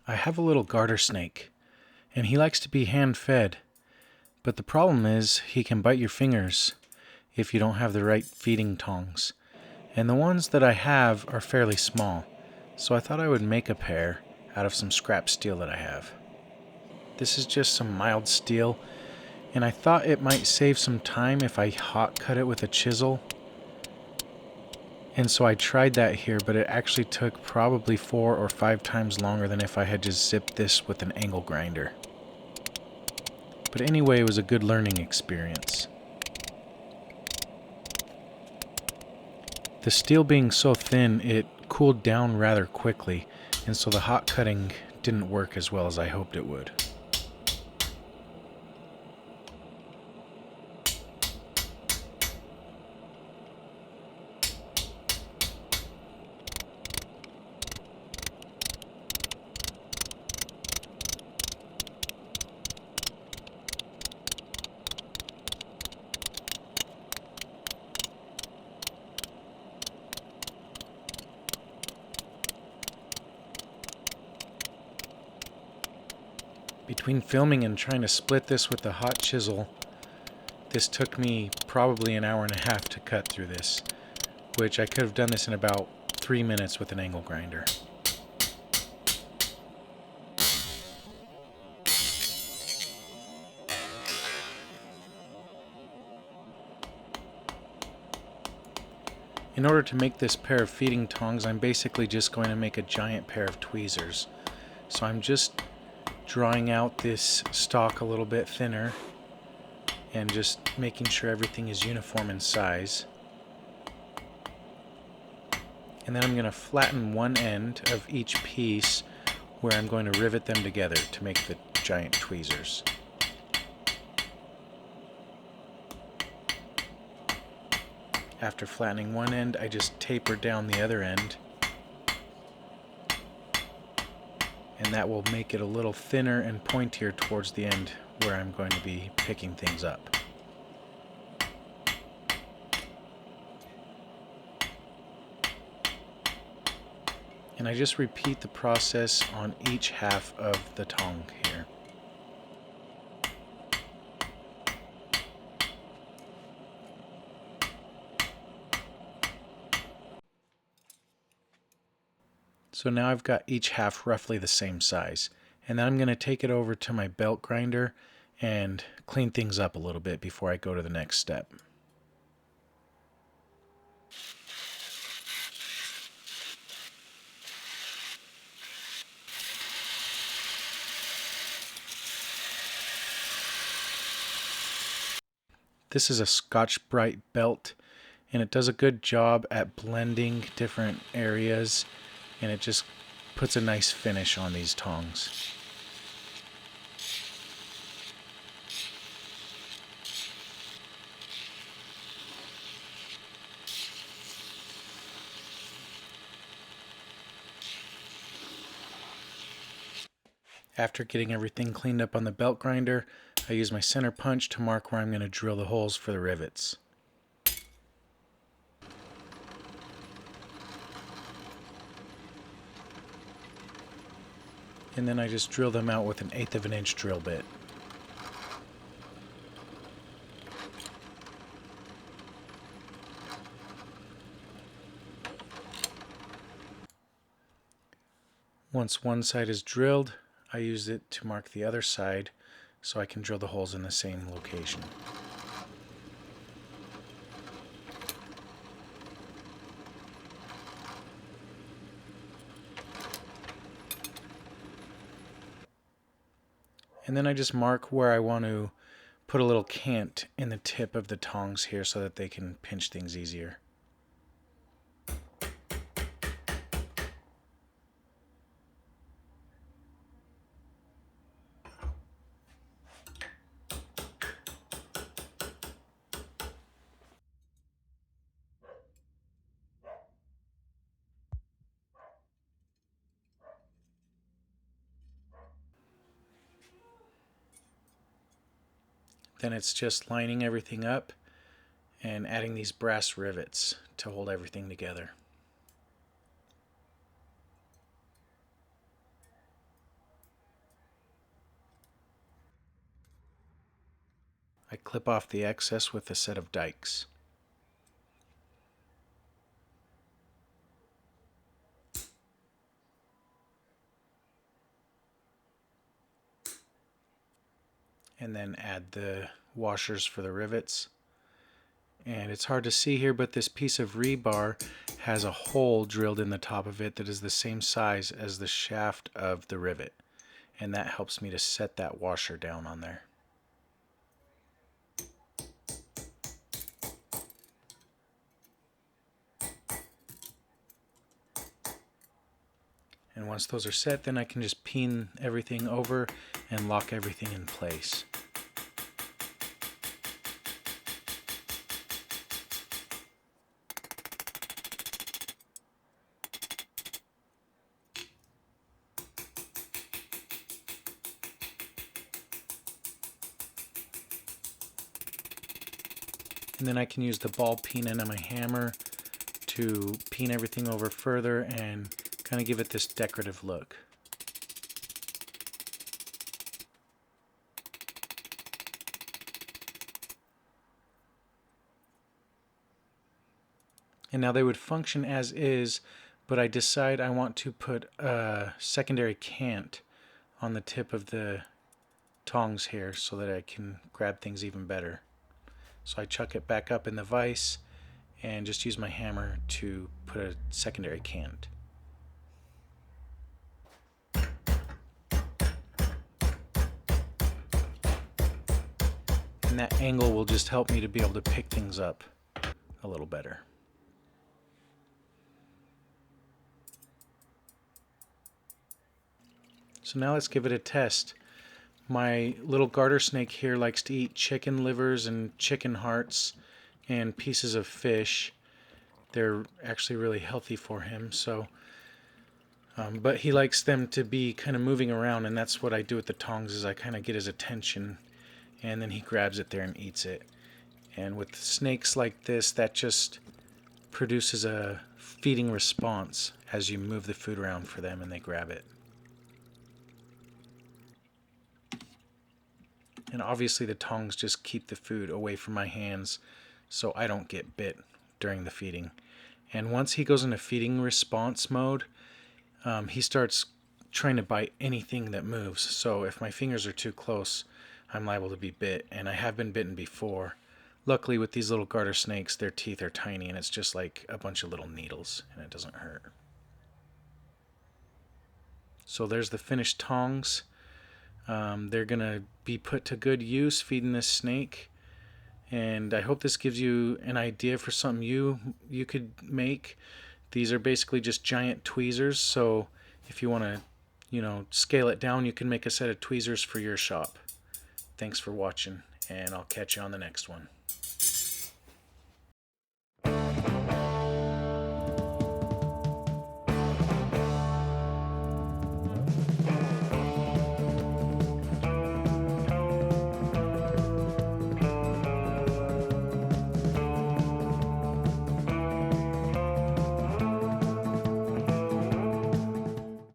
I have a little garter snake, and he likes to be hand-fed, but the problem is he can bite your fingers if you don't have the right feeding tongs. And the ones that I have are fairly small, so I thought I would make a pair out of some scrap steel that I have. This is just some mild steel, and I thought it might save some time if I hot cut it with a chisel. And so I tried that here, but it actually took probably 4 or 5 times longer than if I had just zipped this with an angle grinder. But anyway, it was a good learning experience. The steel being so thin, it cooled down rather quickly, and so the hot cutting didn't work as well as I hoped it would. Between filming and trying to split this with the hot chisel, this took me probably an hour and a half to cut through this, which I could have done this in about 3 minutes with an angle grinder. In order to make this pair of feeding tongs, I'm basically just going to make a giant pair of tweezers. So I'm just drawing out this stock a little bit thinner and just making sure everything is uniform in size. And then I'm going to flatten one end of each piece where I'm going to rivet them together to make the giant tweezers. After flattening one end, I just taper down the other end, and that will make it a little thinner and pointier towards the end where I'm going to be picking things up. And I just repeat the process on each half of the tong here. So now I've got each half roughly the same size. And then I'm going to take it over to my belt grinder and clean things up a little bit before I go to the next step. This is a Scotch-Brite belt, and it does a good job at blending different areas, and it just puts a nice finish on these tongs. After getting everything cleaned up on the belt grinder, I use my center punch to mark where I'm going to drill the holes for the rivets. And then I just drill them out with an 1/8 of an inch drill bit. Once one side is drilled, I use it to mark the other side so I can drill the holes in the same location. And then I just mark where I want to put a little cant in the tip of the tongs here so that they can pinch things easier. Then it's just lining everything up and adding these brass rivets to hold everything together. I clip off the excess with a set of dikes. And then add the washers for the rivets. And it's hard to see here, but this piece of rebar has a hole drilled in the top of it that is the same size as the shaft of the rivet. And that helps me to set that washer down on there. And once those are set, then I can just pin everything over and lock everything in place. And then I can use the ball peen and my hammer to peen everything over further and kind of give it this decorative look. And now they would function as is, but I decide I want to put a secondary cant on the tip of the tongs here so that I can grab things even better. So I chuck it back up in the vise and just use my hammer to put a secondary cant. And that angle will just help me to be able to pick things up a little better. So now let's give it a test. My little garter snake here likes to eat chicken livers and chicken hearts and pieces of fish. They're actually really healthy for him. But he likes them to be kind of moving around, and that's what I do with the tongs is I kind of get his attention, and then he grabs it there and eats it. And with snakes like this, that just produces a feeding response as you move the food around for them and they grab it. And obviously the tongs just keep the food away from my hands so I don't get bit during the feeding. And once he goes into feeding response mode, he starts trying to bite anything that moves. So if my fingers are too close, I'm liable to be bit. And I have been bitten before. Luckily with these little garter snakes, their teeth are tiny and it's just like a bunch of little needles and it doesn't hurt. So there's the finished tongs. They're going to be put to good use feeding this snake. And I hope this gives you an idea for something you could make. These are basically just giant tweezers, so if you want to, scale it down, you can make a set of tweezers for your shop. Thanks for watching, and I'll catch you on the next one.